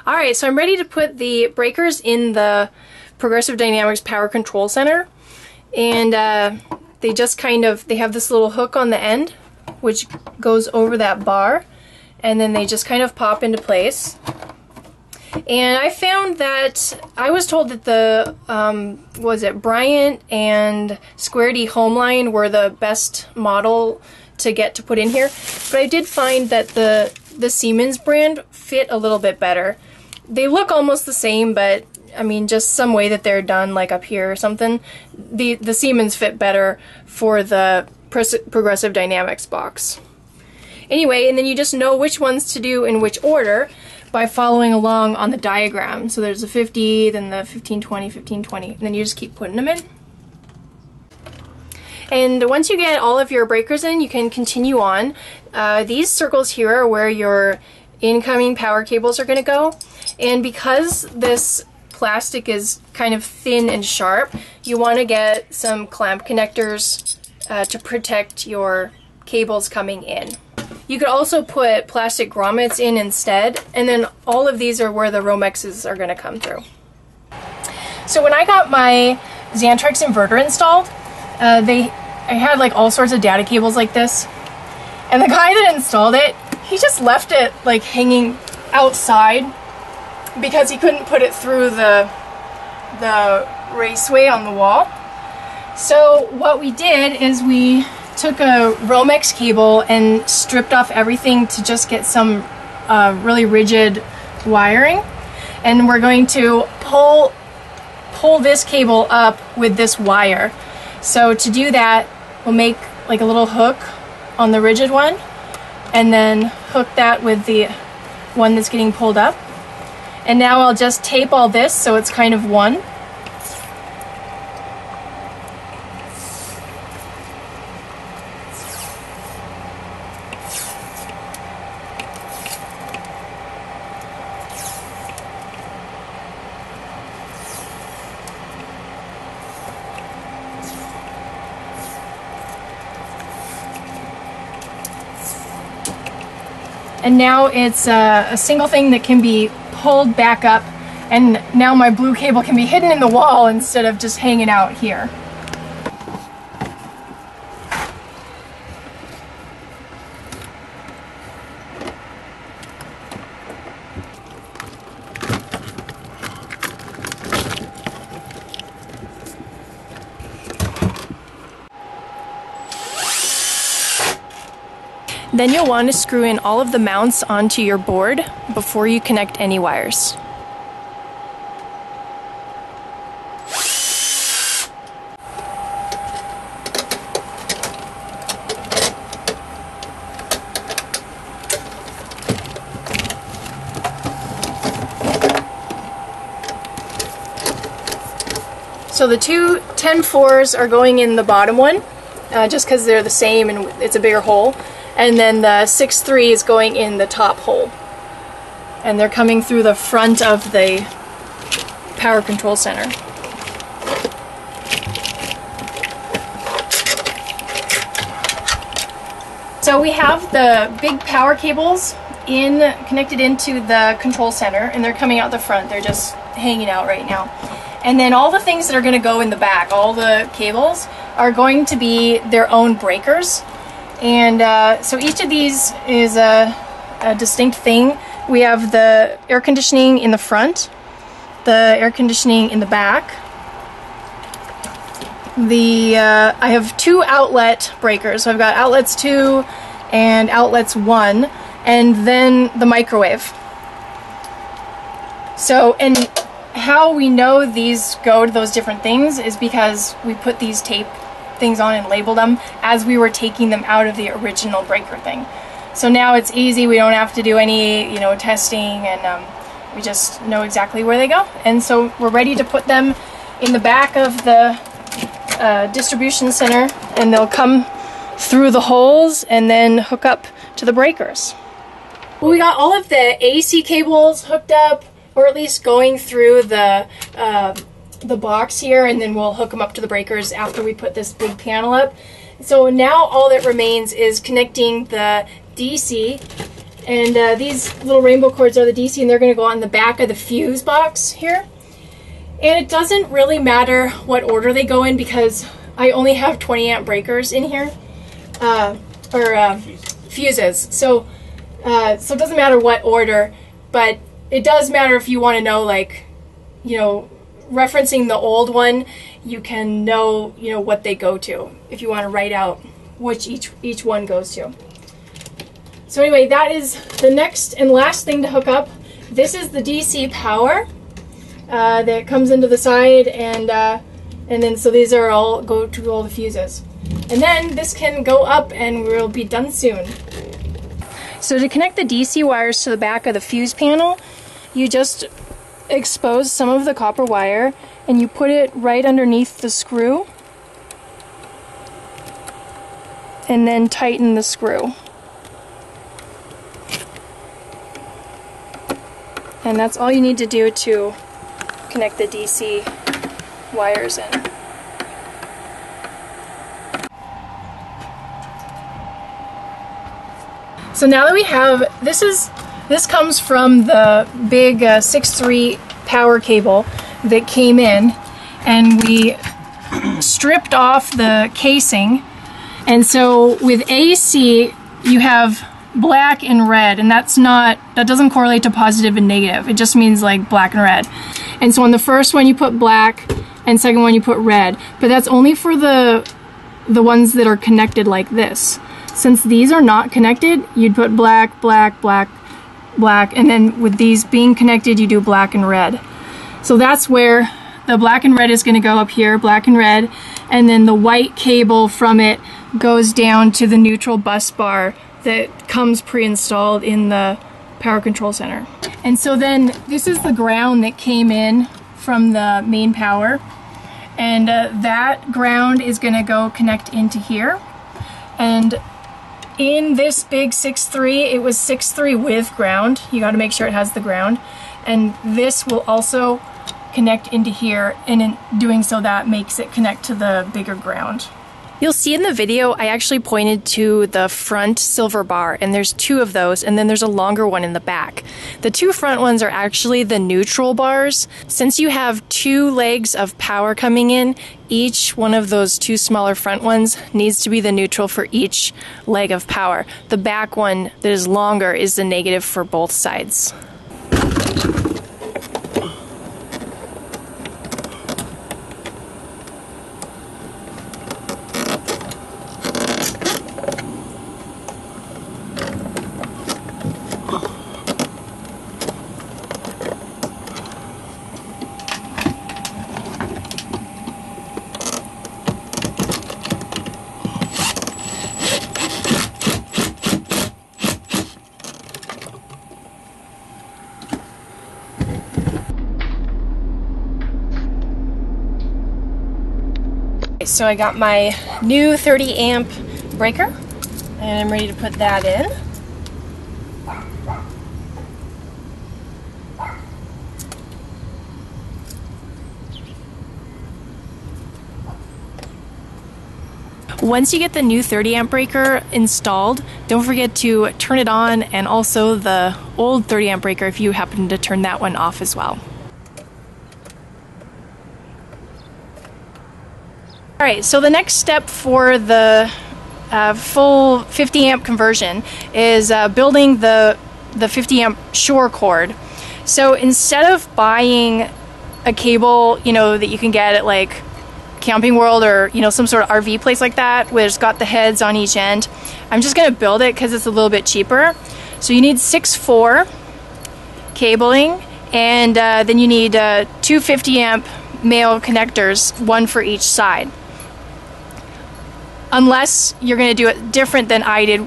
Alright, so I'm ready to put the breakers in the Progressive Dynamics Power Control Center. And they just they have this little hook on the end, which goes over that bar. And then they just kind of pop into place. And I found that, I was told that the, was it Bryant and Square D Homeline were the best model to get to put in here. But I did find that the Siemens brand fit a little bit better. They look almost the same, but I mean, just some way that they're done, like up here or something. The Siemens fit better for the Progressive Dynamics box. Anyway, and then you just know which ones to do in which order by following along on the diagram. So there's the 50, then the 1520, 1520, and then you just keep putting them in. And once you get all of your breakers in, you can continue on. These circles here are where your incoming power cables are going to go. And because this plastic is kind of thin and sharp, you want to get some clamp connectors to protect your cables coming in. You could also put plastic grommets in instead, and then all of these are where the Romexes are going to come through. So when I got my Xantrex inverter installed, I had like all sorts of data cables like this, and the guy that installed it, he just left it like hanging outside because he couldn't put it through the raceway on the wall. So what we did is we took a Romex cable and stripped off everything to just get some really rigid wiring, and we're going to pull this cable up with this wire. So to do that, we'll make like a little hook on the rigid one and then hook that with the one that's getting pulled up. And now I'll just tape all this so it's kind of one. And now it's a single thing that can be pulled back up, and now my blue cable can be hidden in the wall instead of just hanging out here. Then you'll want to screw in all of the mounts onto your board before you connect any wires. So the two 10-4s are going in the bottom one, just because they're the same and it's a bigger hole. And then the 6-3 is going in the top hole. And they're coming through the front of the power control center. So we have the big power cables connected into the control center, and they're coming out the front. They're just hanging out right now. And then all the things that are going to go in the back, all the cables, are going to be their own breakers. And so each of these is a distinct thing. We have the air conditioning in the front, the air conditioning in the back. I have two outlet breakers. So I've got outlets 2 and outlets 1, and then the microwave. So, and how we know these go to those different things is because we put these tape things on and label them as we were taking them out of the original breaker thing. So now it's easy, we don't have to do any testing, and we just know exactly where they go. And so we're ready to put them in the back of the distribution center, and they'll come through the holes and then hook up to the breakers. Well, we got all of the AC cables hooked up, or at least going through the box here, and then we'll hook them up to the breakers after we put this big panel up. So now all that remains is connecting the DC And these little rainbow cords are the DC, and they're going to go on the back of the fuse box here. And it doesn't really matter what order they go in because I only have 20 amp breakers in here, fuses. So it doesn't matter what order, but it does matter if you want to know, like, you know, referencing the old one, you can know, you know, what they go to if you want to write out which each one goes to. So anyway, that is the next and last thing to hook up. This is the DC power that comes into the side, and then so these are all go to all the fuses. And then this can go up and we'll be done soon. So to connect the DC wires to the back of the fuse panel, you just expose some of the copper wire and you put it right underneath the screw and then tighten the screw. And that's all you need to do to connect the DC wires in. So now that we have, this comes from the big 6'3" power cable that came in, and we stripped off the casing. And so with AC, you have black and red, and that doesn't correlate to positive and negative. It just means like black and red. And so on the first one you put black, and second one you put red. But that's only for the ones that are connected like this. Since these are not connected, you'd put black, black, black, black, and then with these being connected, you do black and red. So that's where the black and red is going to go up here, black and red, and then the white cable from it goes down to the neutral bus bar that comes pre-installed in the power control center. And so then this is the ground that came in from the main power, and that ground is going to go connect into here. And in this big 6'3", it was 6'3" with ground. You got to make sure it has the ground. And this will also connect into here, and in doing so that makes it connect to the bigger ground. You'll see in the video I actually pointed to the front silver bar, and there's two of those, and then there's a longer one in the back. The two front ones are actually the neutral bars. Since you have two legs of power coming in, each one of those two smaller front ones needs to be the neutral for each leg of power. The back one that is longer is the negative for both sides. So I got my new 30 amp breaker, and I'm ready to put that in. Once you get the new 30 amp breaker installed, don't forget to turn it on, and also the old 30 amp breaker if you happen to turn that one off as well. Alright, so the next step for the full 50 amp conversion is building the 50 amp shore cord. So instead of buying a cable, you know, that you can get at like Camping World or, you know, some sort of RV place like that where it's got the heads on each end, I'm just going to build it because it's a little bit cheaper. So you need 6'4" cabling, and then you need two 50 amp male connectors, one for each side. Unless you're going to do it different than I did,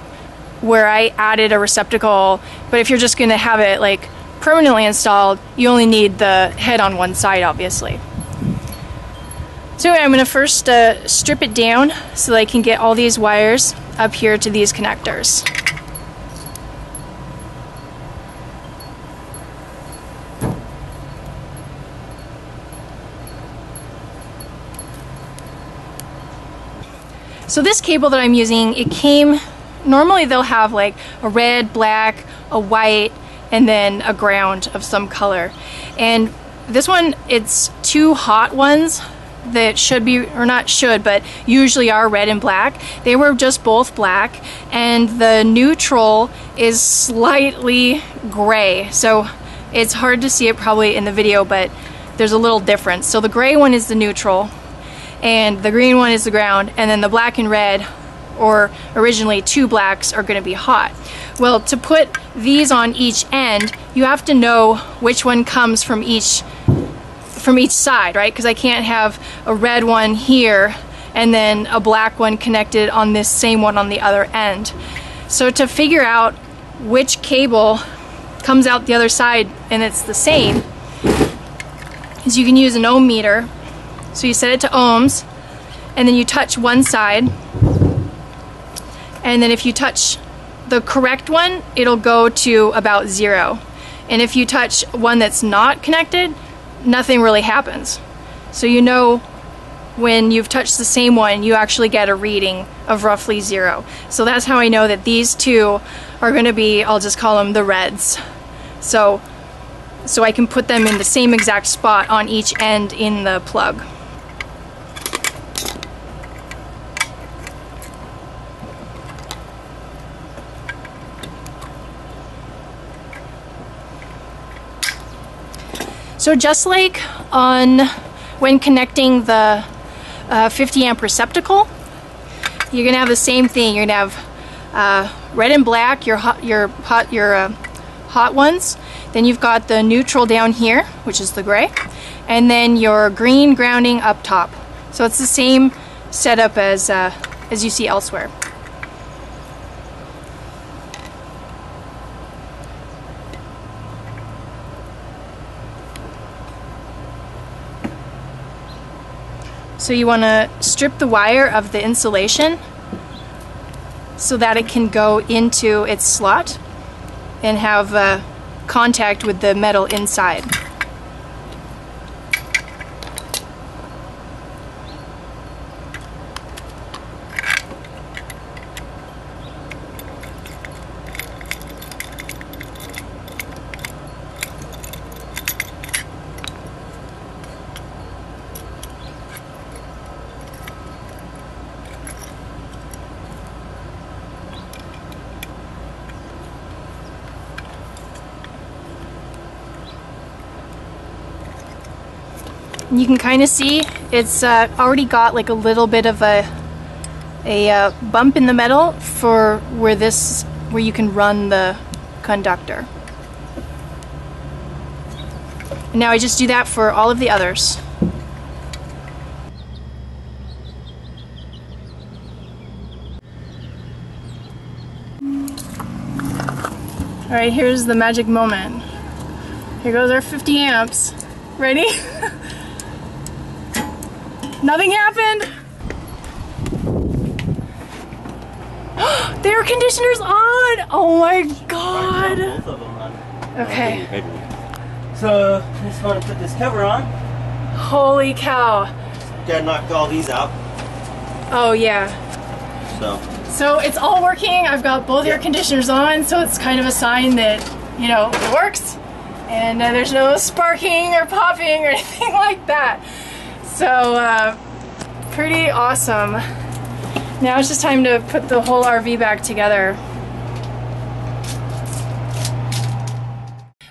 where I added a receptacle, but if you're just going to have it like permanently installed, you only need the head on one side, obviously. So anyway, I'm going to first strip it down so that I can get all these wires up here to these connectors. So this cable that I'm using, it came, normally they'll have like a red, black, a white, and then a ground of some color. And this one, it's two hot ones that should be, or not should, but usually are red and black. They were just both black, and the neutral is slightly gray. So it's hard to see it probably in the video, but there's a little difference. So the gray one is the neutral, and the green one is the ground, and then the black and red, or originally two blacks, are going to be hot. Well, to put these on each end, you have to know which one comes from each side, right? Because I can't have a red one here and then a black one connected on this same one on the other end. So to figure out which cable comes out the other side and it's the same, is you can use an ohm meter. So you set it to ohms, and then you touch one side, and then if you touch the correct one, it'll go to about 0. And if you touch one that's not connected, nothing really happens. So you know when you've touched the same one, you actually get a reading of roughly 0. So that's how I know that these two are going to be, I'll just call them the reds. So I can put them in the same exact spot on each end in the plug. So just like when connecting the 50 amp receptacle, you're gonna have the same thing. You're gonna have red and black, your hot ones. Then you've got the neutral down here, which is the gray, and then your green grounding up top. So it's the same setup as you see elsewhere. So you want to strip the wire of the insulation so that it can go into its slot and have contact with the metal inside. You can kind of see it's already got like a little bit of a bump in the metal for where you can run the conductor. And now I just do that for all of the others. Alright, here's the magic moment. Here goes our 50 amps. Ready? Nothing happened. The air conditioner's on! Oh my god! Both of them on. Okay. So, I just want to put this cover on. Holy cow. Gotta knock all these out. Oh yeah. So it's all working. I've got both air conditioners on, so it's kind of a sign that, you know, it works. And there's no sparking or popping or anything like that. So, pretty awesome. Now it's just time to put the whole RV back together.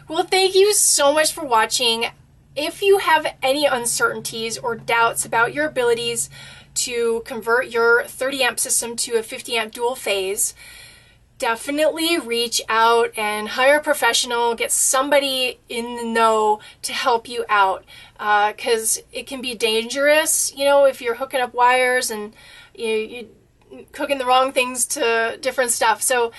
Well, thank you so much for watching. If you have any uncertainties or doubts about your abilities to convert your 30 amp system to a 50 amp dual phase, definitely reach out and hire a professional, get somebody in the know to help you out, because it can be dangerous, you know, if you're hooking up wires and you're hooking the wrong things to different stuff. So,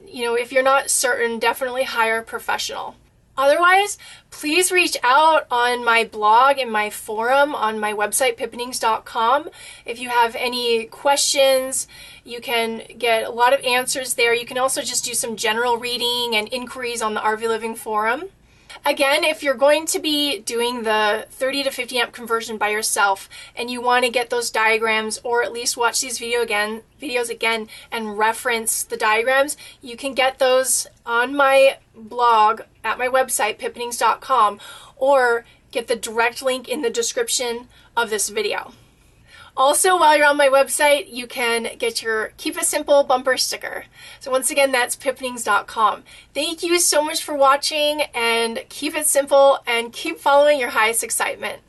you know, if you're not certain, definitely hire a professional. Otherwise, please reach out on my blog and my forum on my website, pippinings.com. If you have any questions, you can get a lot of answers there. You can also just do some general reading and inquiries on the RV Living forum. Again, if you're going to be doing the 30 to 50 amp conversion by yourself and you want to get those diagrams, or at least watch these videos again and reference the diagrams, you can get those on my blog at my website, pippenings.com, or get the direct link in the description of this video. Also, while you're on my website, you can get your Keep It Simple bumper sticker. So once again, that's pippenings.com. Thank you so much for watching, and keep it simple and keep following your highest excitement.